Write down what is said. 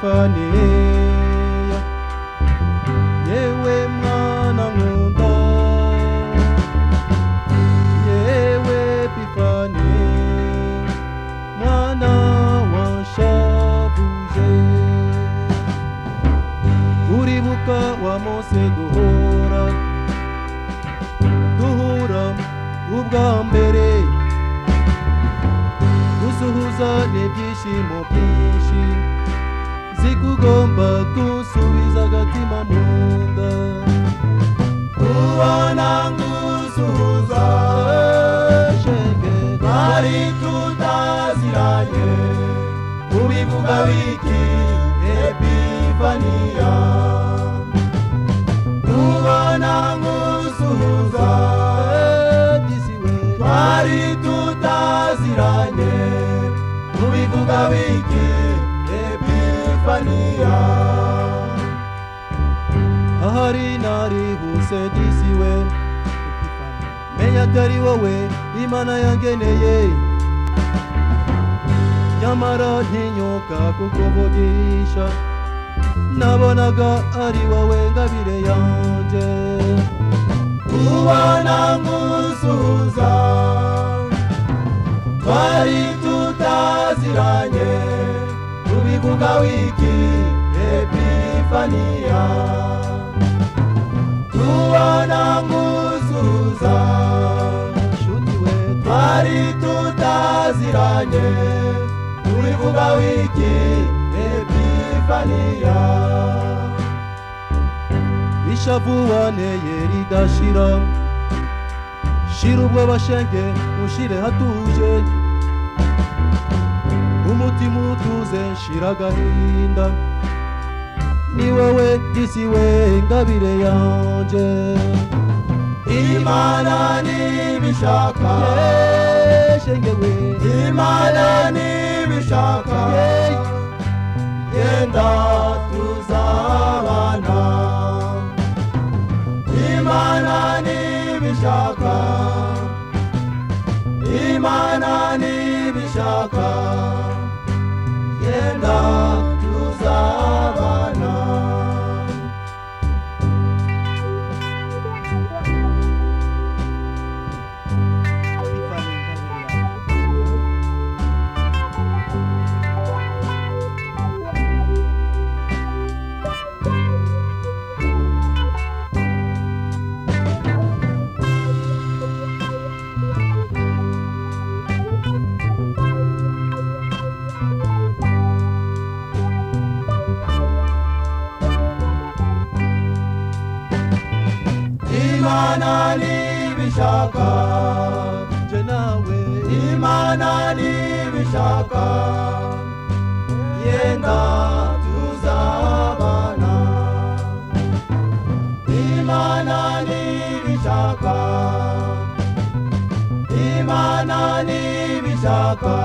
Epifania, yewe mwana nkunda, yewe Epifania, mwana wanshavuje. Uribuka wa Mose duhura ubwa mbere, dusuhuza n'ibyishimo byinshi, zikugomba gusubiza agatima mu nda. Ubona ngusuhuza shenge, bari tutaziranye, ubivuga wiki Epifania. Ubona ngusuhuza bari tutaziranye, ubivuga wiki Epifania. ahari narihuse disiwe, menya atari wowe Imana yangeneye, nyamara ntinyuka kukuvugisha, nabonaga ari wowe ngabire yanje. Ubona ngusuhuza bari tutaziranye, ubivuga wiki Epifania. Ubona ngusuhuza bari tutaziranye, ubivuga wiki Epifania. Ishavu waneye ridashira, shira ubwoba shenge ushire hatuje, umutima utuze shira agahinda, ni wowe disi we ngabire yanje. Imana nibishaka, shenge we Imana nibishaka, yenda tuzabana. Imana nibishaka, Imana nibishaka, yenda tuzabana. Imana nibishaka, je nawe Imana nibishaka, yenda tuzabana. Imana nibishaka, Imana nibishaka,